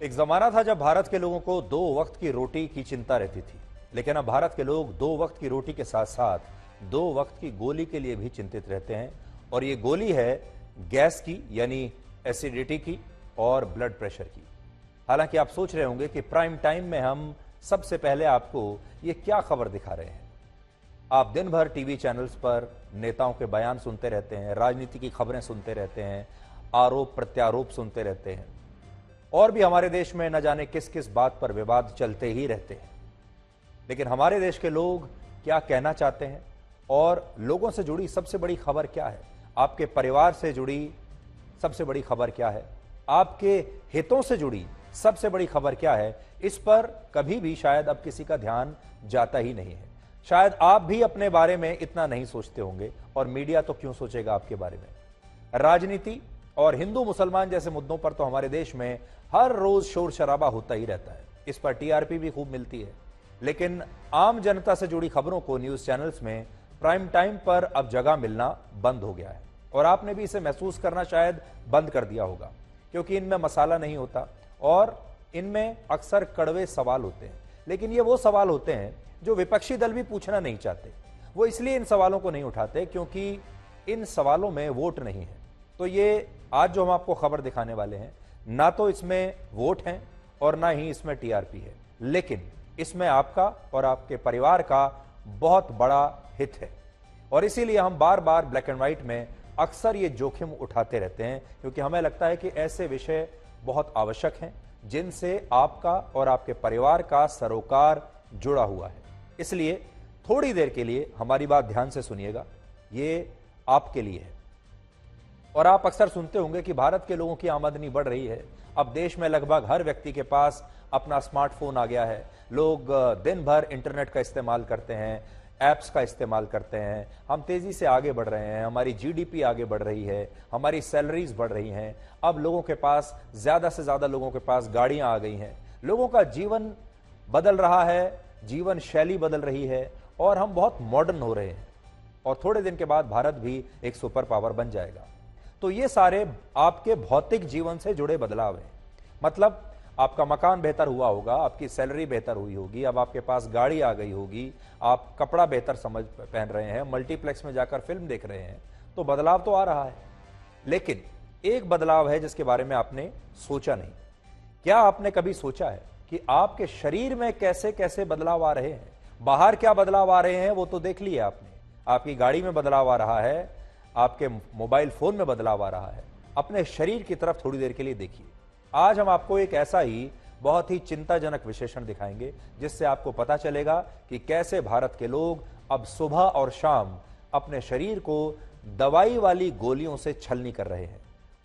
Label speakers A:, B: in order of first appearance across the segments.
A: एक जमाना था जब भारत के लोगों को 2 वक्त की रोटी की चिंता रहती थी, लेकिन अब भारत के लोग 2 वक्त की रोटी के साथ साथ 2 वक्त की गोली के लिए भी चिंतित रहते हैं। और ये गोली है गैस की, यानी एसिडिटी की और ब्लड प्रेशर की। हालांकि आप सोच रहे होंगे कि प्राइम टाइम में हम सबसे पहले आपको ये क्या खबर दिखा रहे हैं। आप दिन भर टीवी चैनल्स पर नेताओं के बयान सुनते रहते हैं, राजनीति की खबरें सुनते रहते हैं, आरोप प्रत्यारोप सुनते रहते हैं, और भी हमारे देश में न जाने किस किस बात पर विवाद चलते ही रहते हैं। लेकिन हमारे देश के लोग क्या कहना चाहते हैं और लोगों से जुड़ी सबसे बड़ी खबर क्या है, आपके परिवार से जुड़ी सबसे बड़ी खबर क्या है, आपके हितों से जुड़ी सबसे बड़ी खबर क्या है, इस पर कभी भी शायद अब किसी का ध्यान जाता ही नहीं है। शायद आप भी अपने बारे में इतना नहीं सोचते होंगे, और मीडिया तो क्यों सोचेगा आपके बारे में। राजनीति और हिंदू मुसलमान जैसे मुद्दों पर तो हमारे देश में हर रोज शोर शराबा होता ही रहता है, इस पर टीआरपी भी खूब मिलती है। लेकिन आम जनता से जुड़ी खबरों को न्यूज चैनल्स में प्राइम टाइम पर अब जगह मिलना बंद हो गया है, और आपने भी इसे महसूस करना शायद बंद कर दिया होगा, क्योंकि इनमें मसाला नहीं होता और इनमें अक्सर कड़वे सवाल होते हैं। लेकिन ये वो सवाल होते हैं जो विपक्षी दल भी पूछना नहीं चाहते। वो इसलिए इन सवालों को नहीं उठाते क्योंकि इन सवालों में वोट नहीं है। तो ये आज जो हम आपको खबर दिखाने वाले हैं, ना तो इसमें वोट हैं और ना ही इसमें टीआरपी है, लेकिन इसमें आपका और आपके परिवार का बहुत बड़ा हित है। और इसीलिए हम बार बार ब्लैक एंड व्हाइट में अक्सर ये जोखिम उठाते रहते हैं, क्योंकि हमें लगता है कि ऐसे विषय बहुत आवश्यक हैं जिनसे आपका और आपके परिवार का सरोकार जुड़ा हुआ है। इसलिए थोड़ी देर के लिए हमारी बात ध्यान से सुनिएगा, ये आपके लिए है। और आप अक्सर सुनते होंगे कि भारत के लोगों की आमदनी बढ़ रही है। अब देश में लगभग हर व्यक्ति के पास अपना स्मार्टफोन आ गया है। लोग दिन भर इंटरनेट का इस्तेमाल करते हैं, ऐप्स का इस्तेमाल करते हैं। हम तेजी से आगे बढ़ रहे हैं, हमारी जीडीपी आगे बढ़ रही है, हमारी सैलरीज बढ़ रही हैं। अब लोगों के पास, ज्यादा से ज्यादा लोगों के पास गाड़ियां आ गई हैं। लोगों का जीवन बदल रहा है, जीवन शैली बदल रही है, और हम बहुत मॉडर्न हो रहे हैं। और थोड़े दिन के बाद भारत भी एक सुपर पावर बन जाएगा। तो ये सारे आपके भौतिक जीवन से जुड़े बदलाव हैं। मतलब आपका मकान बेहतर हुआ होगा, आपकी सैलरी बेहतर हुई होगी, अब आपके पास गाड़ी आ गई होगी, आप कपड़ा बेहतर पहन रहे हैं, मल्टीप्लेक्स में जाकर फिल्म देख रहे हैं। तो बदलाव तो आ रहा है, लेकिन एक बदलाव है जिसके बारे में आपने सोचा नहीं। क्या आपने कभी सोचा है कि आपके शरीर में कैसे कैसे बदलाव आ रहे हैं? बाहर क्या बदलाव आ रहे हैं वो तो देख लिया आपने। आपकी गाड़ी में बदलाव आ रहा है, आपके मोबाइल फोन में बदलाव आ रहा है। अपने शरीर की तरफ थोड़ी देर के लिए देखिए। आज हम आपको एक ऐसा ही बहुत ही चिंताजनक विश्लेषण दिखाएंगे जिससे आपको पता चलेगा कि कैसे भारत के लोग अब सुबह और शाम अपने शरीर को दवाई वाली गोलियों से छलनी कर रहे हैं,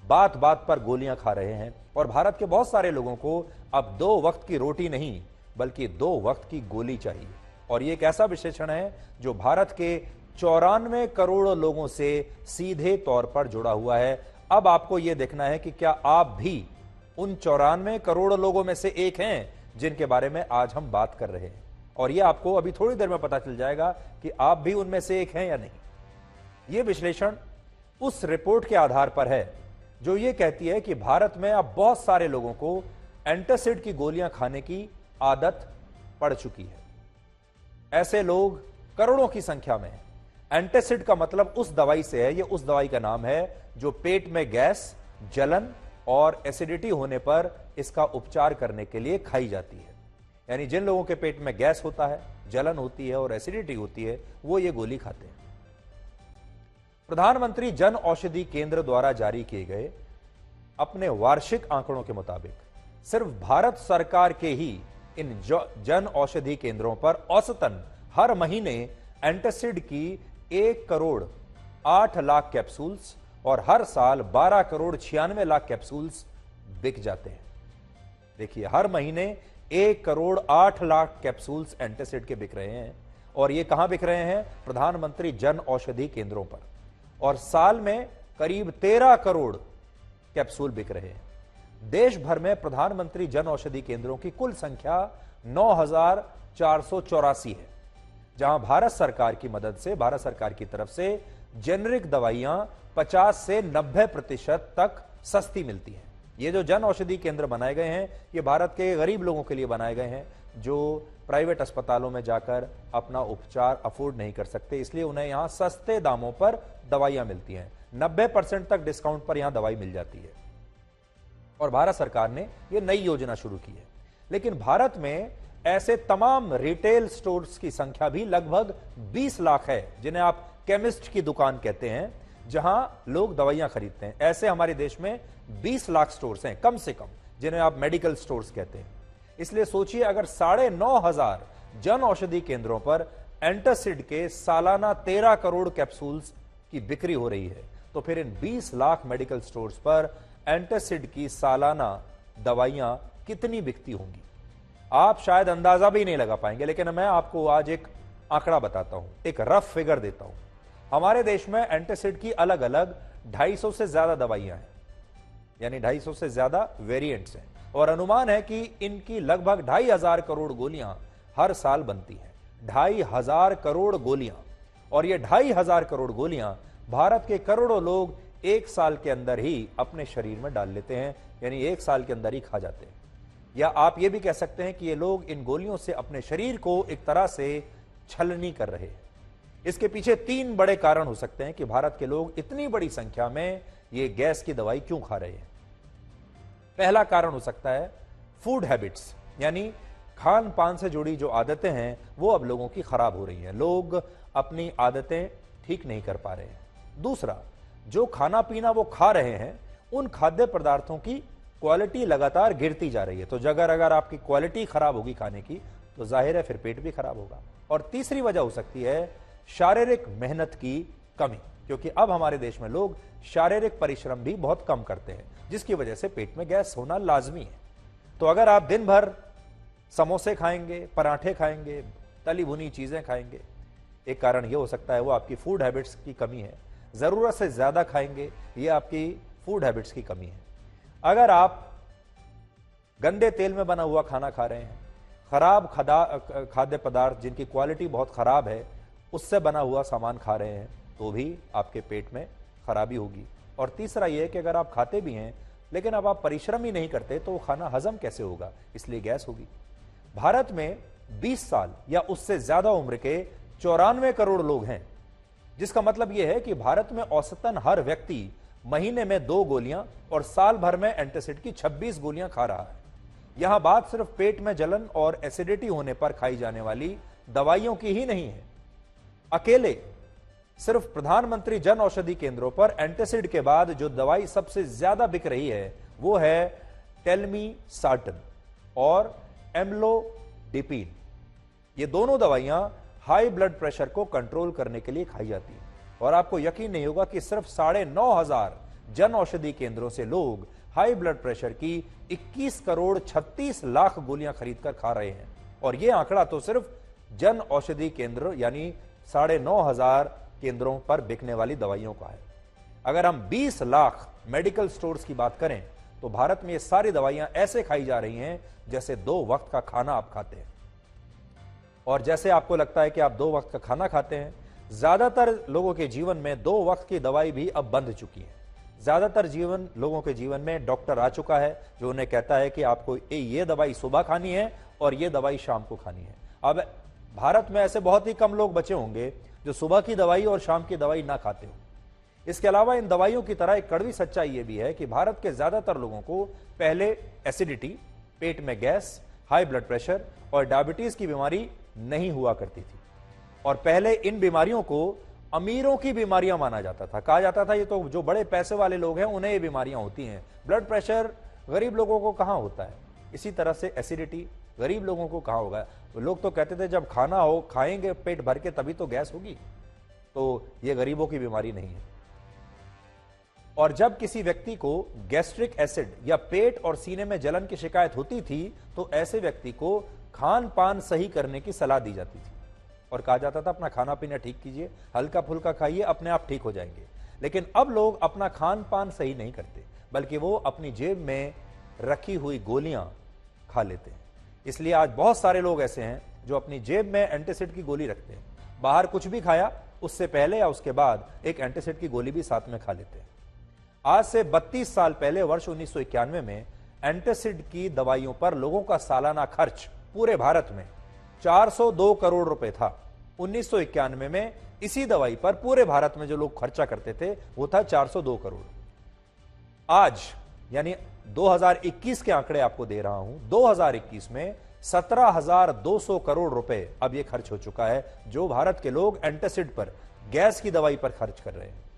A: बात बात पर गोलियां खा रहे हैं। और भारत के बहुत सारे लोगों को अब 2 वक्त की रोटी नहीं बल्कि 2 वक्त की गोली चाहिए। और ये एक ऐसा विश्लेषण है जो भारत के 94 करोड़ लोगों से सीधे तौर पर जुड़ा हुआ है। अब आपको यह देखना है कि क्या आप भी उन 94 करोड़ लोगों में से एक हैं जिनके बारे में आज हम बात कर रहे हैं। और यह आपको अभी थोड़ी देर में पता चल जाएगा कि आप भी उनमें से एक हैं या नहीं। यह विश्लेषण उस रिपोर्ट के आधार पर है जो यह कहती है कि भारत में अब बहुत सारे लोगों को एंटासिड की गोलियां खाने की आदत पड़ चुकी है। ऐसे लोग करोड़ों की संख्या में हैं। एंटासिड का मतलब उस दवाई से है, यह उस दवाई का नाम है जो पेट में गैस, जलन और एसिडिटी होने पर इसका उपचार करने के लिए खाई जाती है। यानी जिन लोगों के पेट में गैस होता है, जलन होती है और एसिडिटी होती है, वो ये गोली खाते हैं। प्रधानमंत्री जन औषधि केंद्र द्वारा जारी किए गए अपने वार्षिक आंकड़ों के मुताबिक सिर्फ भारत सरकार के ही इन जन औषधि केंद्रों पर औसतन हर महीने एंटासिड की 1 करोड़ 8 लाख कैप्सूल्स और हर साल 12 करोड़ 96 लाख कैप्सूल्स बिक जाते हैं। देखिए, हर महीने 1 करोड़ 8 लाख कैप्सूल्स एंटासिड के बिक रहे हैं। और ये कहां बिक रहे हैं? प्रधानमंत्री जन औषधि केंद्रों पर। और साल में करीब 13 करोड़ कैप्सूल बिक रहे हैं। देश भर में प्रधानमंत्री जन औषधि केंद्रों की कुल संख्या 9,484 है, जहां भारत सरकार की मदद से, भारत सरकार की तरफ से जेनरिक दवाइयां 50 से 90% तक सस्ती मिलती हैं। ये जो जन औषधि केंद्र बनाए गए हैं, ये भारत के गरीब लोगों के लिए बनाए गए हैं जो प्राइवेट अस्पतालों में जाकर अपना उपचार अफोर्ड नहीं कर सकते, इसलिए उन्हें यहां सस्ते दामों पर दवाइयां मिलती हैं। 90% तक डिस्काउंट पर यहां दवाई मिल जाती है और भारत सरकार ने यह नई योजना शुरू की है। लेकिन भारत में ऐसे तमाम रिटेल स्टोर्स की संख्या भी लगभग 20 लाख है, जिन्हें आप केमिस्ट की दुकान कहते हैं, जहां लोग दवाइयां खरीदते हैं। ऐसे हमारे देश में 20 लाख स्टोर्स हैं कम से कम, जिन्हें आप मेडिकल स्टोर्स कहते हैं। इसलिए सोचिए, अगर 9,500 जन औषधि केंद्रों पर एंटासिड के सालाना 13 करोड़ कैप्सूल्स की बिक्री हो रही है, तो फिर इन 20 लाख मेडिकल स्टोर्स पर एंटासिड की सालाना दवाइयां कितनी बिकती होंगी, आप शायद अंदाजा भी नहीं लगा पाएंगे। लेकिन मैं आपको आज एक आंकड़ा बताता हूं, एक रफ फिगर देता हूं। हमारे देश में एंटासिड की अलग अलग 250 से ज्यादा दवाइयां हैं, यानी 250 से ज्यादा वेरिएंट्स हैं, और अनुमान है कि इनकी लगभग 2,500 करोड़ गोलियां हर साल बनती हैं। 2,500 करोड़ गोलियां, और ये 2,500 करोड़ गोलियां भारत के करोड़ों लोग एक साल के अंदर ही अपने शरीर में डाल लेते हैं, यानी एक साल के अंदर ही खा जाते हैं। या आप ये भी कह सकते हैं कि ये लोग इन गोलियों से अपने शरीर को एक तरह से छलनी कर रहे हैं। इसके पीछे 3 बड़े कारण हो सकते हैं कि भारत के लोग इतनी बड़ी संख्या में ये गैस की दवाई क्यों खा रहे हैं। पहला कारण हो सकता है फूड हैबिट्स, यानी खान पान से जुड़ी जो आदतें हैं वो अब लोगों की खराब हो रही हैं, लोग अपनी आदतें ठीक नहीं कर पा रहे हैं। दूसरा, जो खाना पीना वो खा रहे हैं, उन खाद्य पदार्थों की क्वालिटी लगातार गिरती जा रही है, तो अगर आपकी क्वालिटी खराब होगी खाने की, तो जाहिर है फिर पेट भी खराब होगा। और तीसरी वजह हो सकती है शारीरिक मेहनत की कमी, क्योंकि अब हमारे देश में लोग शारीरिक परिश्रम भी बहुत कम करते हैं, जिसकी वजह से पेट में गैस होना लाजमी है। तो अगर आप दिन भर समोसे खाएंगे, पराठे खाएंगे, तली भुनी चीजें खाएंगे, एक कारण यह हो सकता है वो आपकी फूड हैबिट्स की कमी है। जरूरत से ज्यादा खाएंगे, ये आपकी फूड हैबिट्स की कमी है। अगर आप गंदे तेल में बना हुआ खाना खा रहे हैं, खराब खाद्य पदार्थ जिनकी क्वालिटी बहुत खराब है उससे बना हुआ सामान खा रहे हैं, तो भी आपके पेट में खराबी होगी। और तीसरा यह है कि अगर आप खाते भी हैं लेकिन अब आप परिश्रम ही नहीं करते, तो वो खाना हजम कैसे होगा, इसलिए गैस होगी। भारत में 20 साल या उससे ज्यादा उम्र के 94 करोड़ लोग हैं, जिसका मतलब यह है कि भारत में औसतन हर व्यक्ति महीने में 2 गोलियां और साल भर में एंटासिड की 26 गोलियां खा रहा है। यहां बात सिर्फ पेट में जलन और एसिडिटी होने पर खाई जाने वाली दवाइयों की ही नहीं है। अकेले सिर्फ प्रधानमंत्री जन औषधि केंद्रों पर एंटासिड के बाद जो दवाई सबसे ज्यादा बिक रही है वो है टेल्मीसार्टन और एम्लोडिपिन। ये दोनों दवाइयां हाई ब्लड प्रेशर को कंट्रोल करने के लिए खाई जाती हैं। और आपको यकीन नहीं होगा कि सिर्फ 9,500 जन औषधि केंद्रों से लोग हाई ब्लड प्रेशर की 21 करोड़ 36 लाख गोलियां खरीदकर खा रहे हैं। और यह आंकड़ा तो सिर्फ जन औषधि केंद्र यानी 9,500 केंद्रों पर बिकने वाली दवाइयों का है। अगर हम 20 लाख मेडिकल स्टोर्स की बात करें, तो भारत में ये सारी दवाइयां ऐसे खाई जा रही हैं जैसे 2 वक्त का खाना आप खाते हैं। और जैसे आपको लगता है कि आप 2 वक्त का खाना खाते हैं, ज्यादातर लोगों के जीवन में 2 वक्त की दवाई भी अब बंद चुकी है। ज्यादातर लोगों के जीवन में डॉक्टर आ चुका है जो उन्हें कहता है कि आपको ये दवाई सुबह खानी है और ये दवाई शाम को खानी है। अब भारत में ऐसे बहुत ही कम लोग बचे होंगे जो सुबह की दवाई और शाम की दवाई ना खाते हो। इसके अलावा इन दवाइयों की तरह एक कड़वी सच्चाई यह भी है कि भारत के ज्यादातर लोगों को पहले एसिडिटी, पेट में गैस, हाई ब्लड प्रेशर और डायबिटीज की बीमारी नहीं हुआ करती थी। और पहले इन बीमारियों को अमीरों की बीमारियां माना जाता था, कहा जाता था ये तो जो बड़े पैसे वाले लोग हैं उन्हें ये बीमारियां होती हैं, ब्लड प्रेशर गरीब लोगों को कहां होता है। इसी तरह से एसिडिटी गरीब लोगों को कहां होगा। लोग तो कहते थे जब खाना हो खाएंगे पेट भर के तभी तो गैस होगी, तो ये गरीबों की बीमारी नहीं है। और जब किसी व्यक्ति को गैस्ट्रिक एसिड या पेट और सीने में जलन की शिकायत होती थी, तो ऐसे व्यक्ति को खान पान सही करने की सलाह दी जाती थी और कहा जाता था अपना खाना पीना ठीक कीजिए, हल्का फुल्का खाइए, अपने आप ठीक हो जाएंगे। लेकिन अब लोग अपना खान पान सही नहीं करते, बल्कि वो अपनी जेब में रखी हुई गोलियां खा लेते हैं। इसलिए आज बहुत सारे लोग ऐसे हैं जो अपनी जेब में एंटासिड की गोली रखते हैं। बाहर कुछ भी खाया, उससे पहले या उसके बाद एक एंटासिड की गोली भी साथ में खा लेते हैं। आज से 32 साल पहले वर्ष 1991 में एंटासिड की दवाइयों पर लोगों का सालाना खर्च पूरे भारत में 402 करोड़ रुपए था। 1991 में इसी दवाई पर पूरे भारत में जो लोग खर्चा करते थे वो था 402 करोड़। आज यानी 2021 के आंकड़े आपको दे रहा हूं, 2021 में 17,200 करोड़ रुपए अब यह खर्च हो चुका है जो भारत के लोग एंटासिड पर, गैस की दवाई पर खर्च कर रहे हैं।